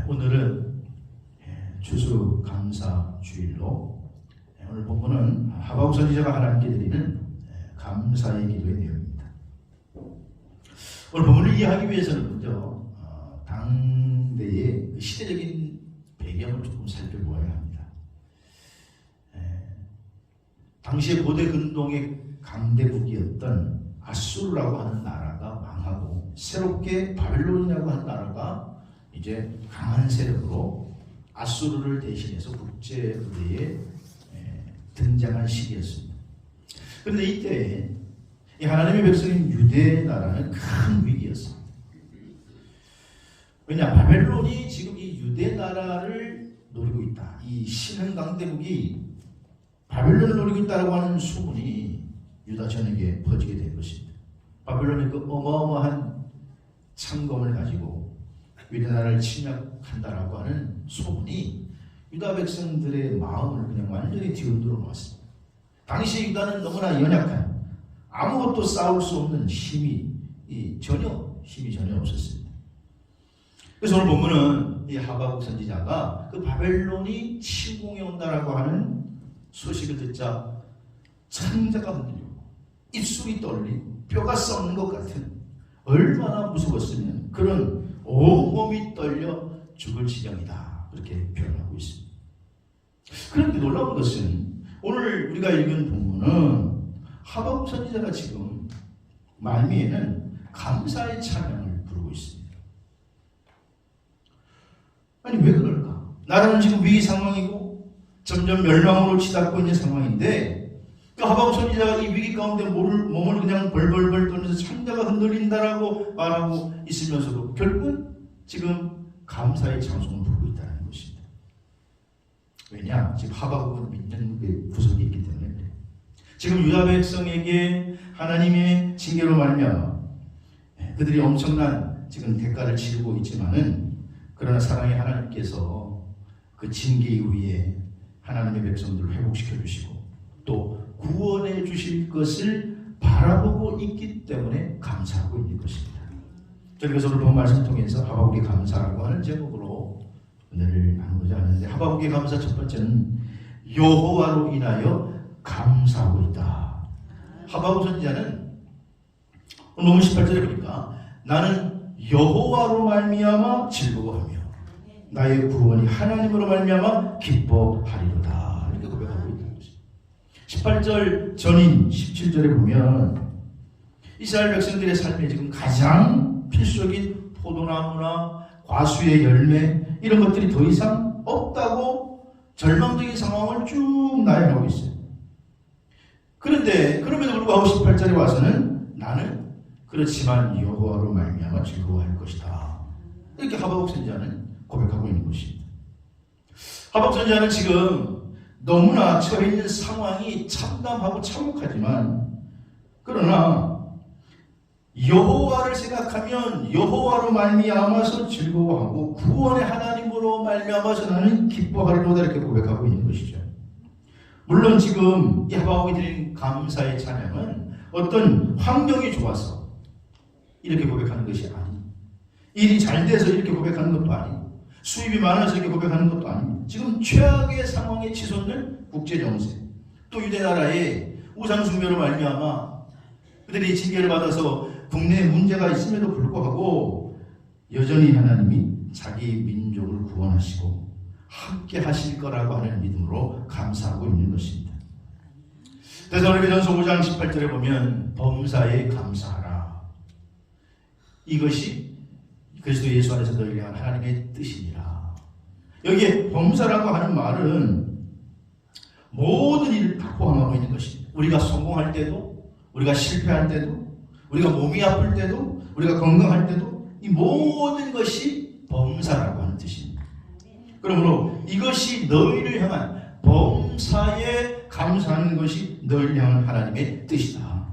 오늘은 추수감사주일로 오늘 본문은 하박국 선지자가 하나님께 드리는 감사의 기도의 내용입니다. 오늘 본문을 이해하기 위해서는 먼저 당대의 시대적인 배경을 조금 살펴보아야 합니다. 당시의 고대 근동의 강대국이었던 아수르라고 하는 나라가 망하고 새롭게 바벨론이라고 하는 나라가 이제 강한 세력으로 아수르를 대신해서 국제 무대에 등장한 시기였습니다. 그런데 이때 이 하나님의 백성인 유대 나라는 큰 위기였습니다. 왜냐? 바벨론이 지금 이 유대 나라를 노리고 있다. 이 신흥 강대국이 바벨론을 노리고 있다고 하는 소문이 유다 전역에 퍼지게 된 것입니다. 바벨론의 그 어마어마한 창검을 가지고 유대 나라를 침략한다라고 하는 소문이 유다 백성들의 마음을 그냥 완전히 뒤흔들어 놓았습니다. 당시 유다는 너무나 연약한, 아무것도 싸울 수 없는 힘이 전혀 없었습니다. 그래서 오늘 본문은 이 하박국 선지자가 그 바벨론이 침공해 온다라고 하는 소식을 듣자 창자가 흔들리고 입술이 떨리고 뼈가 썩는 것 같은, 얼마나 무서웠으면 그런 온몸이 떨려 죽을 지경이다, 그렇게 표현하고 있습니다. 그런데 놀라운 것은 오늘 우리가 읽은 본문은 하박국 선지자가 지금 말미에는 감사의 찬양을 부르고 있습니다. 아니 왜 그럴까? 나라는 지금 위기 상황이고 점점 멸망으로 치닫고 있는 상황인데 하박국 선지자가 이 위기 가운데 몸을 그냥 벌벌벌 떨면서 창자가 흔들린다라고 말하고 있으면서도 결국은 지금 감사의 찬송을 부르고 있다는 것입니다. 왜냐? 지금 하박국은 믿는 구석이 있기 때문에 그래요. 지금 유다 백성에게 하나님의 징계로 말미암아 그들이 엄청난 지금 대가를 치르고 있지만은, 그러나 사랑의 하나님께서 그 징계 이후에 하나님의 백성들을 회복시켜 주시고 또 구원해 주실 것을 바라보고 있기 때문에 감사하고 있는 것입니다. 그래서 오늘 본 말씀 통해서 하박국의 감사라고 하는 제목으로 오늘을 나누고자 하는데, 하박국의 감사 첫 번째는 여호와로 인하여 감사하고 있다. 하박국 선지자는 오늘 본문 18절에 보니까 나는 여호와로 말미암아 즐거워하며 나의 구원이 하나님으로 말미암아 기뻐하리로다, 이렇게 고백하고 있는 것입니다. 18절 전인 17절에 보면 이스라엘 백성들의 삶에 지금 가장 필수적인 포도나무나 과수의 열매, 이런 것들이 더 이상 없다고 절망적인 상황을 쭉 나열하고 있어요. 그런데 그럼에도 불구하고 18절에 와서는 나는 그렇지만 여호와로 말미암아 즐거워할 것이다, 이렇게 하박국 선지자는 고백하고 있는 것입니다. 하박국 선지자는 지금 너무나 처해 있는 상황이 참담하고 참혹하지만, 그러나 여호와를 생각하면 여호와로 말미암아서 즐거워하고 구원의 하나님으로 말미암아서 나는 기뻐하리로다, 이렇게 고백하고 있는 것이죠. 물론 지금 이 하박국이 드린 감사의 찬양은 어떤 환경이 좋아서 이렇게 고백하는 것이 아니고, 일이 잘 돼서 이렇게 고백하는 것도 아니고, 수입이 많아서 이렇게 고백하는 것도 아닙니다. 지금 최악의 상황에 치솟는 국제정세, 또 유대나라의 우상숭배로 말미암아 그들이 징계를 받아서 국내에 문제가 있음에도 불구하고 여전히 하나님이 자기 민족을 구원하시고 함께 하실 거라고 하는 믿음으로 감사하고 있는 것입니다. 데살로니가전서 5장 18절에 보면 범사에 감사하라, 이것이 그리스도 예수 안에서 너희를 향한 하나님의 뜻이니라. 여기에 범사라고 하는 말은 모든 일을 다 포함하고 있는 것입니다. 우리가 성공할 때도, 우리가 실패할 때도, 우리가 몸이 아플 때도, 우리가 건강할 때도 이 모든 것이 범사라고 하는 뜻입니다. 그러므로 이것이 너희를 향한, 범사에 감사하는 것이 너희를 향한 하나님의 뜻이다.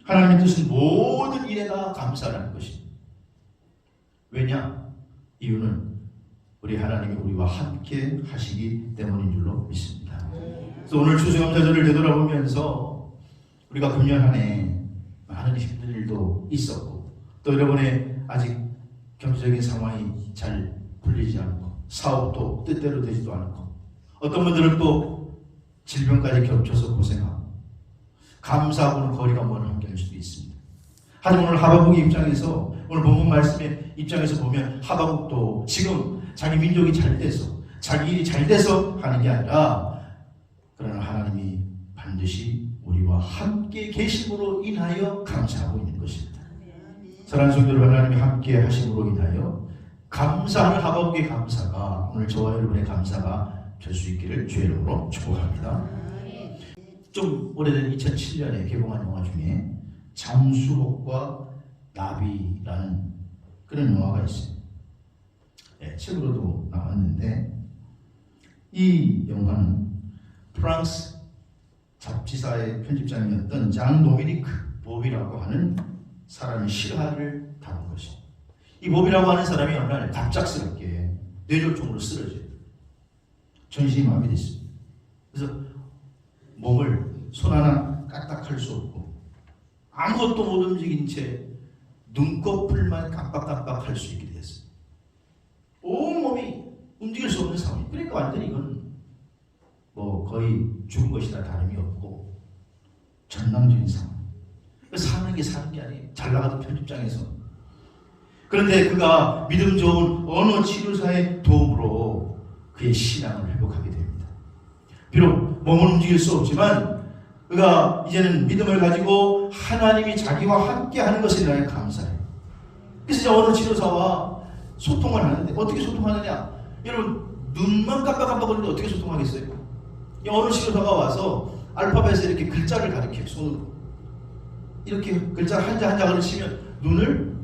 하나님의 뜻은 모든 일에 다 감사라는 것입니다. 왜냐? 이유는 우리 하나님이 우리와 함께 하시기 때문인 줄로 믿습니다. 그래서 오늘 추수감사절을 되돌아보면서 우리가 금년 한 해 많은 힘든 일도 있었고, 또 여러분의 아직 경제적인 상황이 잘 풀리지 사업도 뜻대로 되지도 않고 어떤 분들은 또 질병까지 겹쳐서 고생하고 감사하고는 거리가 먼 환경일 수도 있습니다. 하지만 오늘 하박국의 입장에서 오늘 본문 말씀의 입장에서 보면 하박국도 지금 자기 민족이 잘 돼서 자기 일이 잘 돼서 하는 게 아니라 그러나 하나님이 반드시 우리와 함께 계심으로 인하여 감사하고 있는 것입니다. 사랑하는 성도 여러분, 하나님이 함께 하심으로 인하여 감사하는 하박국의 감사가 오늘 저와 여러분의 감사가 될 수 있기를 주의 이름으로 축복합니다. 좀 오래된 2007년에 개봉한 영화 중에 잠수복과 나비라는 그런 영화가 있어요. 네, 책으로도 나왔는데 이 영화는 프랑스 잡지사의 편집장이었던 장 도미니크 보비라고 하는 사람의 실화를 다룬 것입니다. 이 보비라고 하는 사람이 어느 날 갑작스럽게 뇌졸중으로 쓰러져요. 전신이 마비됐습니다. 그래서 몸을 손 하나 까딱할 수 없고 아무것도 못 움직인 채 눈꺼풀만 깜빡깜빡할 수 있게 됐어요. 온 몸이 움직일 수 없는 상황. 그러니까 완전히 이건 뭐 거의 죽은 것이나 다름이 없고 전망적인 상황. 사는 게 사는 게 아니에요. 잘 나가던 편집장에서. 그런데 그가 믿음 좋은 어느 치료사의 도움으로 그의 신앙을 회복하게 됩니다. 비록 몸을 움직일 수 없지만 그가 이제는 믿음을 가지고 하나님이 자기와 함께 하는 것에 대하여 감사해요. 그래서 이제 어느 치료사와 소통을 하는데 어떻게 소통하느냐? 여러분 눈만 깜빡깜빡거리는데 어떻게 소통하겠어요? 어느 치료사가 와서 알파벳에 이렇게 글자를 가리켜요. 손으로 이렇게 글자 한자 한자를 치면 눈을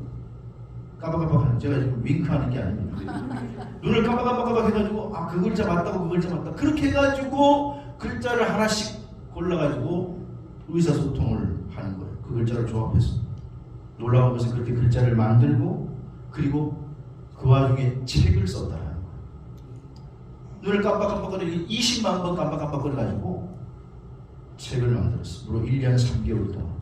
깜빡깜빡하는, 제가 지금 윙크하는 게 아닙니다. 눈을 깜빡깜빡 해가지고 아 그 글자 맞다고 그 글자 맞다 그렇게 해가지고 글자를 하나씩 골라가지고 의사소통을 하는 거예요. 그 글자를 조합해서. 놀라운 것은 그렇게 글자를 만들고 그리고 그 와중에 책을 썼다라는 거예요. 눈을 깜빡깜빡거리고 20만 번 깜빡깜빡거려가지고 책을 만들었어요. 무려 1년 3개월 동안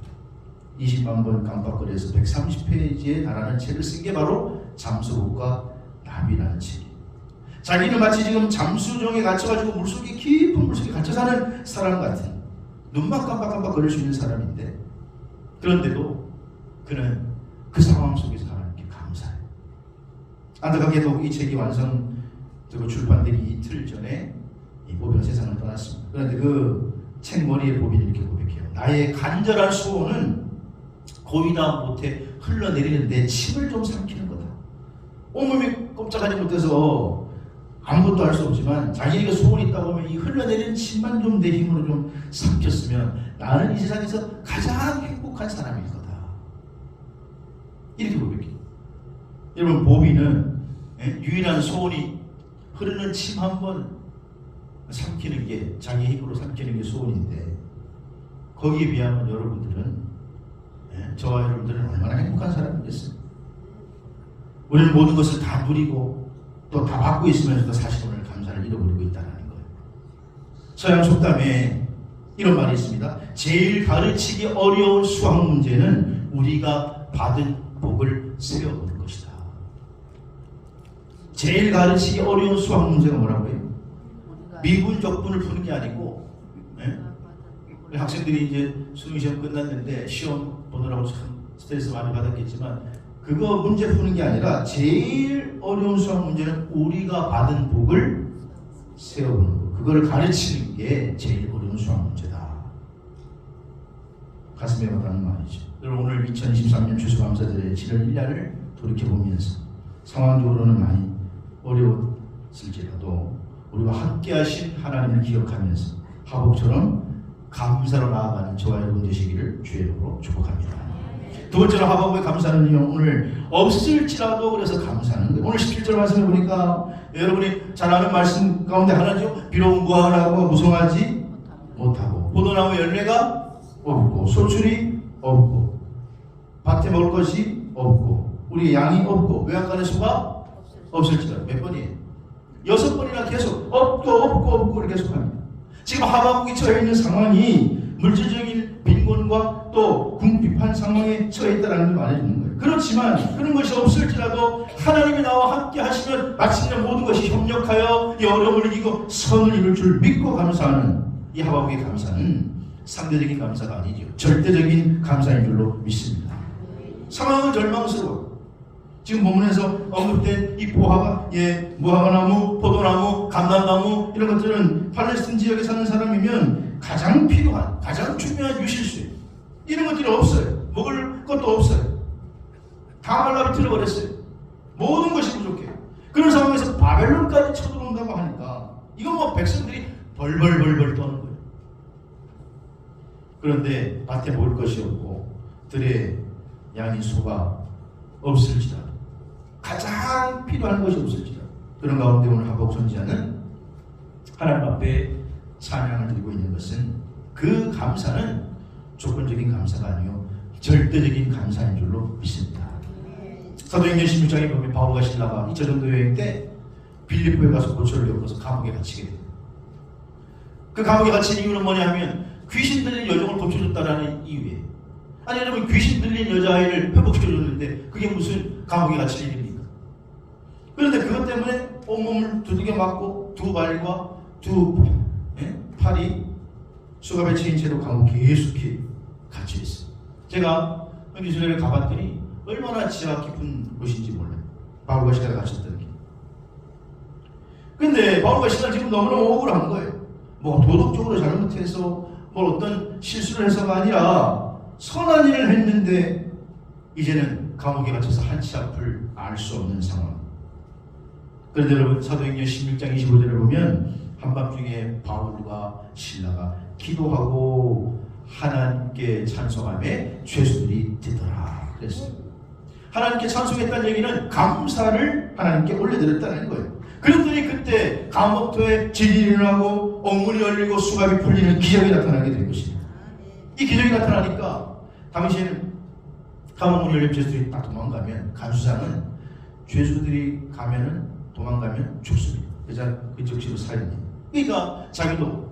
20만 번 깜빡거려서 130페이지에 달하는 책을 쓴 게 바로 잠수복과 나비라는 책이에요. 자기는 마치 지금 잠수정에 갇혀가지고 물속에 깊은 물속에 갇혀 사는 사람 같은, 눈만 깜빡깜빡 거릴 수 있는 사람인데 그런데도 그는 그 상황 속에서 하나님께 감사해요. 안타깝게도 이 책이 완성되고 출판되기 이틀 전에 이 보비가 세상을 떠났습니다. 그런데 그 책 머리에 보비는 이렇게 고백해요. 나의 간절한 수호는 고이다 못해 흘러내리는 내 침을 좀 삼키는 거다. 온몸이 꼼짝하지 못해서 아무것도 할 수 없지만 자기에게 소원이 있다고 하면 이 흘러내리는 침만 좀 내 힘으로 좀 삼켰으면 나는 이 세상에서 가장 행복한 사람일 거다. 이렇게 고백해요. 여러분 보비는 유일한 소원이 흐르는 침 한 번 삼키는 게, 자기 힘으로 삼키는 게 소원인데 거기에 비하면 여러분들은, 저와 여러분들은 얼마나 행복한 사람이겠어요? 우리는 모든 것을 다 누리고 또 다 받고 있으면서도 사실 오늘 감사를 잃어버리고 있다는 거예요. 서양 속담에 이런 말이 있습니다. 제일 가르치기 어려운 수학 문제는 우리가 받은 복을 세어보는 것이다. 제일 가르치기 어려운 수학 문제가 뭐라고 해요? 미분 적분을 푸는 게 아니고, 학생들이 이제 수능시험 끝났는데 시험 보느라고 참 스트레스 많이 받았겠지만 그거 문제 푸는 게 아니라 제일 어려운 수학 문제는 우리가 받은 복을 세어보는 거, 그걸 가르치는 게 제일 어려운 수학 문제다. 가슴에 와닿는 말이죠. 여러분 오늘 2023년 추수감사절의 7월 1일을 돌이켜보면서 상황적으로는 많이 어려웠을지라도 우리와 함께 하신 하나님을 기억하면서 하박국처럼 감사로 나아가는 저와 여러분 되시기를 주의 이름으로 축복합니다. 두 번째로 하박국의 감사는요, 오늘 없을지라도 그래서 감사하는 거예요. 오늘 17절 말씀을 보니까 여러분이 잘 아는 말씀 가운데 하나죠. 비록 무화과나무가 무성하지 못하고 포도나무 열매가 없고 소출이 없고 밭에 먹을 것이 없고 우리 양이 없고 외양간의 수가 없을지라도. 몇 번이에요? 6번이나 계속 없고 이렇게 계속합니다. 지금 하박국이 처해 있는 상황이 물질적인 빈곤과 또 궁핍한 상황에 처해 있다는 걸 말해주는 거예요. 그렇지만 그런 것이 없을지라도 하나님이 나와 함께 하시면 마침내 모든 것이 협력하여 이 어려움을 이기고 선을 이룰 줄 믿고 감사하는 이 하박국의 감사는 상대적인 감사가 아니죠. 절대적인 감사인 줄로 믿습니다. 상황은 절망스러워. 지금 본문에서 언급된 이 보화가 무화과나무, 포도나무, 감람나무 이런 것들은 팔레스틴 지역에 사는 사람이면 가장 필요한, 가장 중요한 유실수 이런 것들이 없어요. 먹을 것도 없어요. 다 말라비틀어 버렸어요. 모든 것이 부족해요. 그런 상황에서 바벨론까지 쳐들어온다고 하니까 이건 뭐 백성들이 벌벌벌벌 떠는 거예요. 그런데 밭에 먹을 것이 없고 들에 양이 소가 없을지라도 가장 필요한 것이 없을지라도 그런 가운데 오늘 하박국 선지자는 하나님 앞에 찬양을 드리고 있는 것은 그 감사는 조건적인 감사가 아니요 절대적인 감사인 줄로 믿습니다. 사도행전 16장에 보면 바울과 실라가 2차 전도 여행 때 빌립보에 가서 고초를 겪어서 감옥에 갇히게 됩니다. 그 감옥에 갇힌 이유는 뭐냐 하면 귀신 들린 여종을 고쳐줬다라는 이유에 아니 여러분 귀신 들린 여자아이를 회복시켜줬는데 그게 무슨 감옥에 갇힐 일입니까? 그런데 그것 때문에 온몸을 두들겨 맞고 두 발과 두 팔이 수갑에 채인 채로 감옥에 계속히 갇혀있어요. 제가 이스라엘에 가봤더니 얼마나 지하 깊은 곳인지 몰라요. 바울과 시라가 갇혔던 게. 근데 바울과 시라는 지금 너무너무 억울한 거예요. 뭐 도덕적으로 잘못해서 뭐 어떤 실수를 해서가 아니라 선한 일을 했는데 이제는 감옥에 갇혀서 한치 앞을 알 수 없는 상황. 그런데 여러분 사도행전 16장 25절을 보면 한밤중에 바울과 실라가 기도하고 하나님께 찬송하며 죄수들이 되더라 그랬어요. 하나님께 찬송했다는 얘기는 감사를 하나님께 올려드렸다는 거예요. 그랬더니 그때 감옥터에 진이 일어나고 엉문이 열리고 수갑이 풀리는 기적이 나타나게 된 것입니다. 이 기적이 나타나니까 당시에는 감옥문이 열리면 죄수들이 딱 도망가면 간수장은 죄수들이 가면은 도망가면 죽습니다. 그 즉시로 살인해요. 그러니까 자기도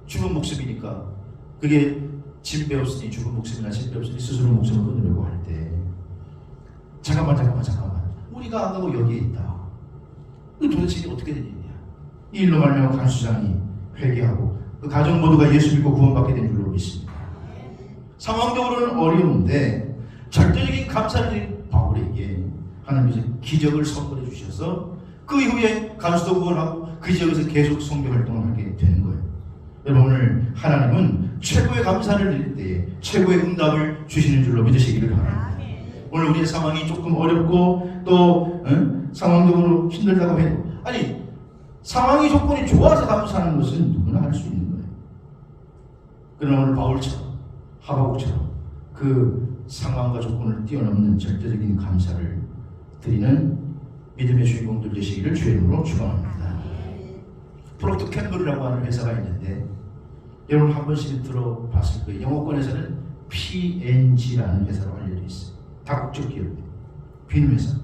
죽은 목숨이니까 그게 진 배웠으니 죽은 목숨이나 진 배웠으니 스스로 목숨을 끊으려고 할 때 잠깐만 우리가 안 가고 여기에 있다. 도대체 이게 어떻게 된 일이냐. 이 일로 말미암아 간수장이 회개하고 그 가족 모두가 예수 믿고 구원받게 된 줄로 믿습니다. 상황적으로는 어려운데 절대적인 감사를 드린 바울에게 하나님께서 기적을 선물해 주셔서 그 이후에 간수도 구원하고 그 지역에서 계속 선교 활동을 하게 되는 거예요. 여러분 오늘 하나님은 최고의 감사를 드릴 때에 최고의 응답을 주시는 줄로 믿으시기를 바랍니다. 오늘 우리의 상황이 조금 어렵고 또 상황적으로 힘들다고 해도 아니 상황이 조건이 좋아서 감사하는 것은 누구나 할 수 있는 거예요. 그러나 오늘 바울처럼 하박국처럼 그 상황과 조건을 뛰어넘는 절대적인 감사를 드리는 믿음의 주인공들 되시기를 주의 이름으로 축원합니다. 프록터 캠블이라고 하는 회사가 있는데 여러분 한 번씩 들어봤을 거예요. 영어권에서는 P&G라는 회사로 알려져 있어요. 다국적 기업이에요. 빈회사.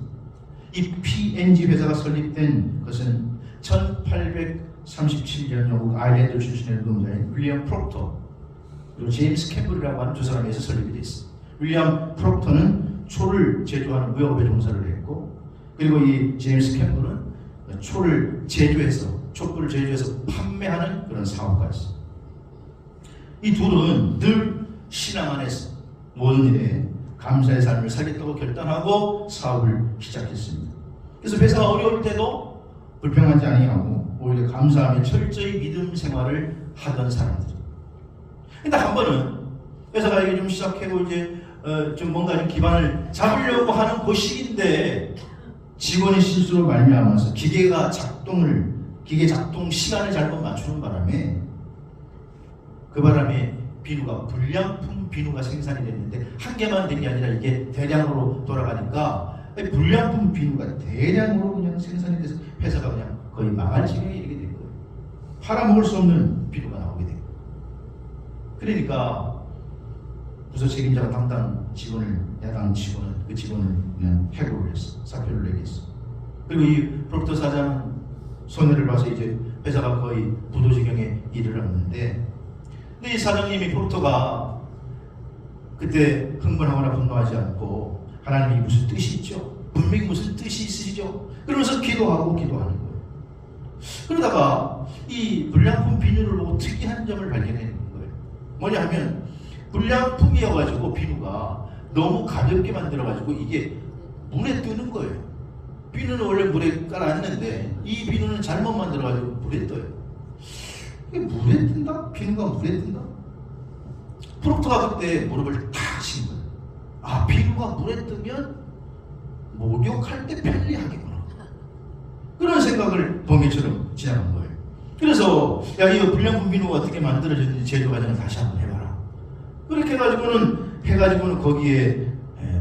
이 P&G 회사가 설립된 것은 1837년 영국 아일랜드 출신의 노동자인 윌리엄 프록터 그리고 제임스 캠블이라고 하는 두 사람에 의해서 설립이 됐어요. 윌리엄 프록터는 초를 제조하는 무역업에 종사를 했고 그리고 이 제임스 캠블은 초를 제조해서 촛불을 제조해서 판매하는 그런 사업가였어요. 이 둘은 늘 신앙 안에서 모든 일에 감사의 삶을 살겠다고 결단하고 사업을 시작했습니다. 그래서 회사가 어려울 때도 불평하지 아니하고 오히려 감사하며 철저히 믿음 생활을 하던 사람들. 근데 한 번은 회사가 이게 좀 시작하고 이제 좀 뭔가 좀 기반을 잡으려고 하는 그 시기인데 직원의 실수로 말미암아서 기계 작동 시간을 잘못 맞추는 바람에 그 바람에 불량품 비누가 생산이 됐는데 한 개만 된 게 아니라 이게 대량으로 돌아가니까 불량품 비누가 대량으로 그냥 생산이 돼서 회사가 그냥 거의 망할 지경에 이르게 된 거예요. 팔아먹을 수 없는 비누가 나오게 된 거예요. 그러니까 부서 책임자가 담당 직원을 야당 직원은 그 직원을 그냥 해고를 했어. 사표를 내게 했어. 그리고 이 프록터 사장은 손해를 봐서 이제 회사가 거의 부도 지경에 이르렀는데 근데 이 사장님이 프록터가 그때 흥분하거나 분노하지 않고 하나님이 무슨 뜻이 있죠? 분명히 무슨 뜻이 있으시죠? 그러면서 기도하는 거예요. 그러다가 이 불량품 비누를 보고 특이한 점을 발견하는 거예요. 뭐냐 하면 불량품이어가지고 비누가 너무 가볍게 만들어가지고 이게 물에 뜨는 거예요. 비누는 원래 물에 깔아놨는데 이 비누는 잘못 만들어가지고 물에 떠요. 이게 물에 뜬다? 비누가 물에 뜬다? 프로크터가 그때 무릎을 탁 친 거예요. 아, 비누가 물에 뜨면 목욕할 때 편리하겠구나. 그런 생각을 번개처럼 지나간 거예요. 그래서 야, 이 불량품 비누가 어떻게 만들어졌는지 제조 과정을 다시 한번 해봐라. 그렇게 해가지고는 거기에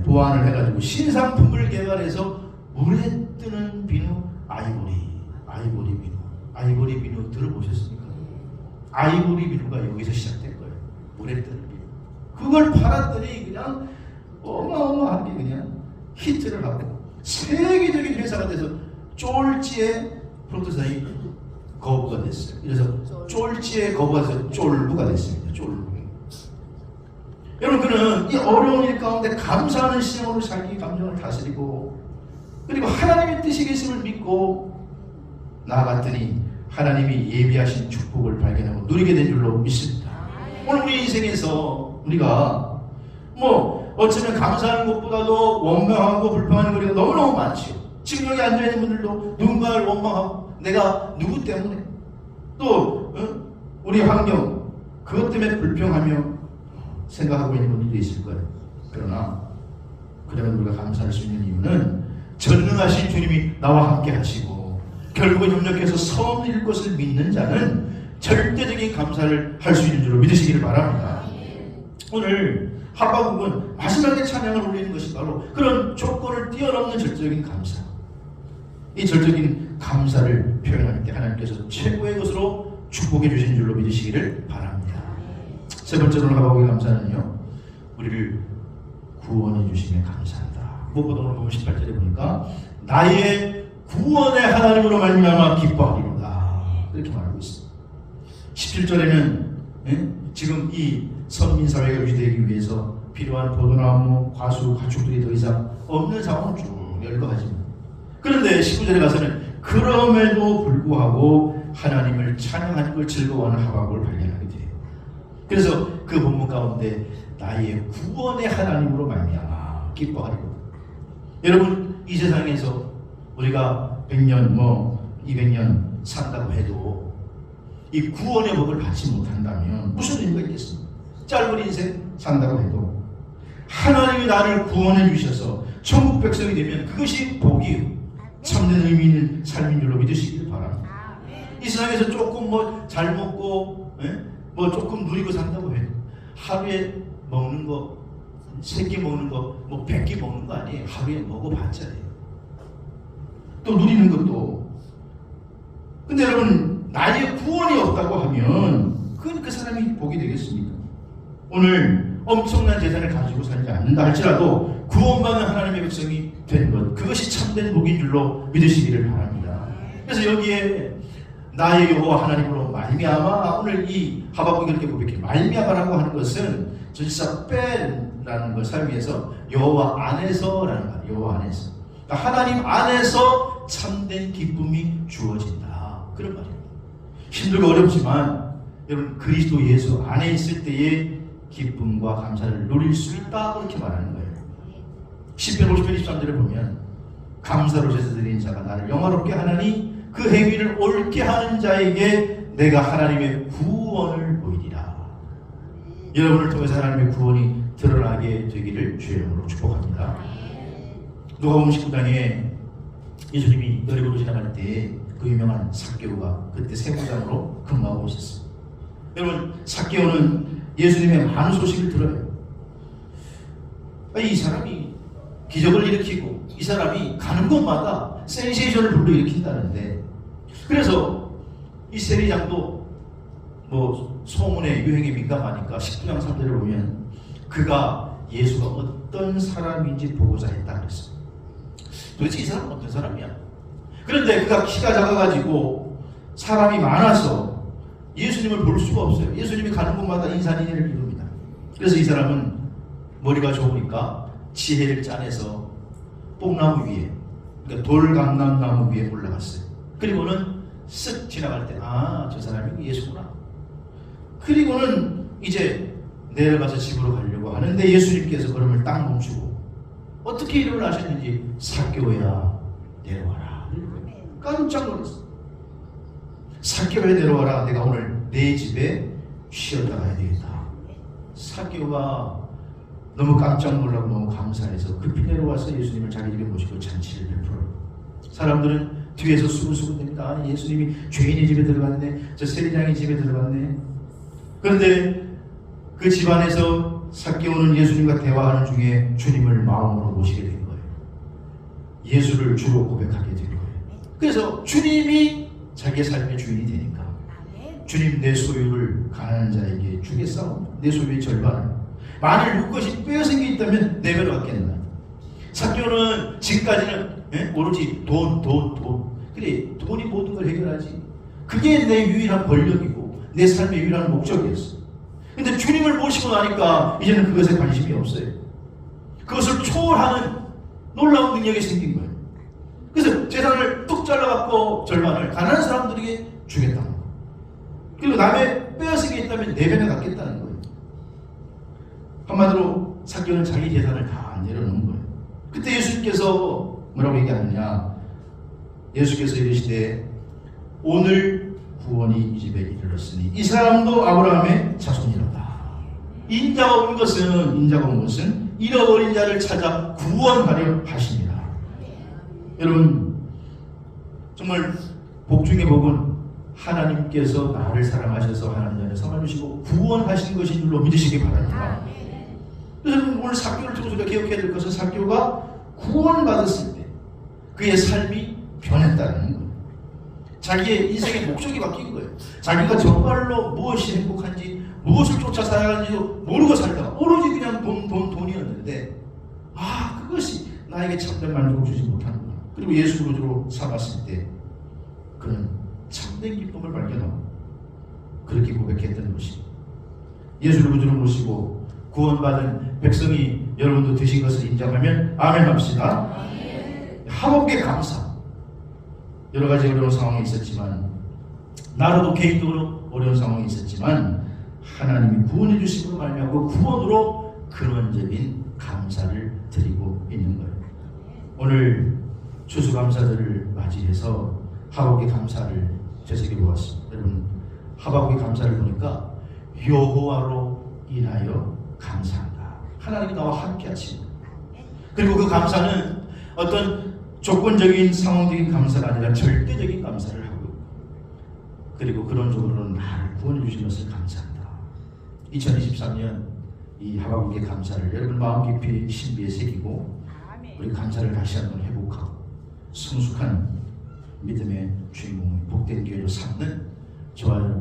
보완을 해가지고 신상품을 개발해서 물에 뜨는 비누, 아이보리 비누 들어보셨습니까? 아이보리 비누가 여기서 시작된 거예요. 물에 뜨는 비누. 그걸 팔았더니 그냥 어마어마하게 그냥 히트를 하고 세계적인 회사가 돼서 쫄지의 프로토사이 거부가 됐어요. 그래서 쫄지의 거부가 돼서 쫄부가 됐습니다. 쫄부. 여러분, 그는 이 어려운 일 가운데 감사하는 심으로 자기 감정을 다스리고 그리고 하나님의 뜻이 계심을 믿고 나아갔더니 하나님이 예비하신 축복을 발견하고 누리게 된 줄로 믿습니다. 오늘 우리 인생에서 우리가 어쩌면 감사하는 것보다도 원망하고 불평하는 거리가 너무너무 많죠. 지금 여기 앉아있는 분들도 누군가를 원망하고 내가 누구 때문에 또 우리 환경 그것 때문에 불평하며 생각하고 있는 분들도 있을 거예요. 그러면 우리가 감사할 수 있는 이유는 전능하신 주님이 나와 함께 하시고 결국은 협력해서 선을 이룰 것을 믿는 자는 절대적인 감사를 할 수 있는 줄로 믿으시기를 바랍니다. 오늘 하박국은 마지막에 찬양을 올리는 것이 바로 그런 조건을 뛰어넘는 절대적인 감사. 이 절대적인 감사를 표현할 때 하나님께서 최고의 것으로 축복해 주신 줄로 믿으시기를 바랍니다. 세 번째로 하박국의 감사는요, 우리를 구원해 주심에 감사한다. 무엇보다 오늘 보면 18절에 보니까 나의 구원의 하나님으로 말미암아 기뻐하리로다. 이렇게 말하고 있습니다. 17절에는 지금 이 선민사회가 유지되기 위해서 필요한 포도나무, 과수, 가축들이 더 이상 없는 상황을 쭉 열거하지만 그런데 19절에 가서는 그럼에도 불구하고 하나님을 찬양하는 걸 즐거워하는 하박국을 발견하게 돼요. 그래서 그 본문 가운데 나의 구원의 하나님으로 말미암아 기뻐하리로다. 여러분, 이 세상에서 우리가 100년 200년 산다고 해도 이 구원의 복을 받지 못한다면 무슨 의미가 있겠습니까? 짧은 인생 산다고 해도 하나님이 나를 구원해 주셔서 천국 백성이 되면 그것이 복이요 참된 의미 있는 삶인 줄로 믿으시길 바랍니다. 이 세상에서 조금 잘 먹고 조금 누리고 산다고 해도 하루에 먹는 거 3끼 먹는 거 100끼 먹는 거 아니에요. 하루에 먹어봤자 돼요. 또 누리는 것도. 근데 여러분, 나의 구원이 없다고 하면 그건 그 사람이 복이 되겠습니까? 오늘 엄청난 재산을 가지고 살지 않는다 할지라도 구원받는 하나님의 백성이 된 것, 그것이 참된 복인 줄로 믿으시기를 바랍니다. 그래서 여기에 나의 여호와 하나님으로 말미암아, 오늘 이 하박국이 이렇게 고백해 말미암아라고 하는 것은 진짜 빼라는 걸 사용해서 여호와 안에서라는 말, 여호와 안에서, 그러니까 하나님 안에서 참된 기쁨이 주어진다, 그런 말입니다. 힘들고 어렵지만 여러분, 그리스도 예수 안에 있을 때의 기쁨과 감사를 누릴 수 있다, 그렇게 말하는 거예요. 10편 50편 23절에 보면 감사로 제사 드리는 자가 나를 영화롭게 하나니 그 행위를 옳게 하는 자에게 내가 하나님의 구원을 보이리라. 여러분을 통해서 하나님의 구원이 드러나게 되기를 주의 이름으로 축복합니다. 누가복음 19장에 예수님이 여리고로 지나갈 때 그 유명한 삭개오가 그때 세무장으로 근무하고 있었어요. 여러분, 삭개오는 예수님의 많은 소식을 들어요. 이 사람이 기적을 일으키고 이 사람이 가는 곳마다 센세이션을 불러일으킨다는데, 그래서 이 세리장도 소문에 유행에 민감하니까 19장 3절을 보면 그가 예수가 어떤 사람인지 보고자 했다 그랬어요. 도대체 이 사람은 어떤 사람이야? 그런데 그가 키가 작아가지고 사람이 많아서 예수님을 볼 수가 없어요. 예수님이 가는 곳마다 인산인해를 이룹니다. 그래서 이 사람은 머리가 좋으니까 지혜를 짜내서 뽕나무 위에, 그러니까 돌감람나무 위에 올라갔어요. 그리고는 쓱 지나갈 때, 아, 저 사람이 예수구나. 그리고는 이제 내려가서 집으로 가려고 하는데 예수님께서 걸음을 딱 멈추고 어떻게 이름을 아셨는지, 삭개오야 내려와라. 깜짝 놀랐어. 삭개오야 내려와라. 내가 오늘 내 집에 쉬었다 가야 되겠다. 삭개오가 너무 깜짝 놀라고 너무 감사해서 급히 내려와서 예수님을 자기 집에 모시고 잔치를 베풀어요. 사람들은 뒤에서 수근수근됩니다. 아니, 예수님이 죄인의 집에 들어갔네, 저 세리장의 집에 들어갔네. 그런데 그 집안에서 삭개오는 예수님과 대화하는 중에 주님을 마음으로 모시게 된 거예요. 예수를 주로 고백하게 된 거예요. 그래서 주님이 자기의 삶의 주인이 되니까 주님, 내 소유를 가난한 자에게 주겠사오. 내 소유의 절반을. 만일 누구것이 빼앗은 게 있다면 내버려갔겠나. 삭개오는 지금까지는 오로지 돈. 그래, 돈이 모든 걸 해결하지. 그게 내 유일한 권력이고 내 삶의 유일한 목적이었어. 근데 주님을 모시고 나니까 이제는 그것에 관심이 없어요. 그것을 초월하는 놀라운 능력이 생긴 거예요. 그래서 재산을 뚝 잘라갖고 절반을 가난한 사람들에게 주겠다는 거예요. 그리고 남의 빼앗은 게 있다면 내배가 갖겠다는 거예요. 한마디로 삭개오는 자기 재산을 다 내려놓은 거예요. 그때 예수님께서 뭐라고 얘기하느냐. 예수께서 이르시되 오늘 구원이 이 집에 이르렀으니 이 사람도 아브라함의 자손이로다. 인자가 온 것은 잃어버린 자를 찾아 구원하려 하십니다. 여러분, 정말 복 중에 복은 하나님께서 나를 사랑하셔서 하나님 안에 삼아주시고 구원하신 것인 줄로 믿으시기 바랍니다. 그래서 오늘 삭개오를 통해서 우리가 기억해야 될 것은 삭개오가 구원받았을 때 그의 삶이 변했다는 거예요. 자기의 인생의 목적이 바뀐 거예요. 자기가 정말로 무엇이 행복한지, 무엇을 쫓아 살아야 하는지도 모르고 살다가 오로지 그냥 돈이었는데, 아, 그것이 나에게 참된 만족을 주지 못하는구나. 그리고 예수를 구주로 삼았을 때 그는 참된 기쁨을 발견하고 그렇게 고백했던 것이, 예수를 구주로 모시고 구원받은 백성이 여러분도 되신 것을 인정하면 아멘 합시다. 하나님께 감사. 여러 가지 어려운 상황이 있었지만, 나로도 개인적으로 어려운 상황이 있었지만, 하나님이 구원해 주심으로 말미암고 구원으로 근원적인 감사를 드리고 있는 거예요. 오늘 추수감사절을 맞이해서 하박국의 감사를 되새겨 보았습니다. 여러분, 하박국의 감사를 보니까 여호와로 인하여 감사한다. 하나님이 나와 함께 하십니다. 그리고 그 감사는 어떤 조건적인 상황적인 감사가 아니라 절대적인 감사를 하고 있고, 그리고 그런적으로는 나를 구원해 주신 것을 감사한다. 2023년 이 하박국의 감사를 여러분 마음 깊이 신비에 새기고 우리 감사를 다시 한번 회복하고 성숙한 믿음의 주인공을 복된 교회로 삼는 저와 여러분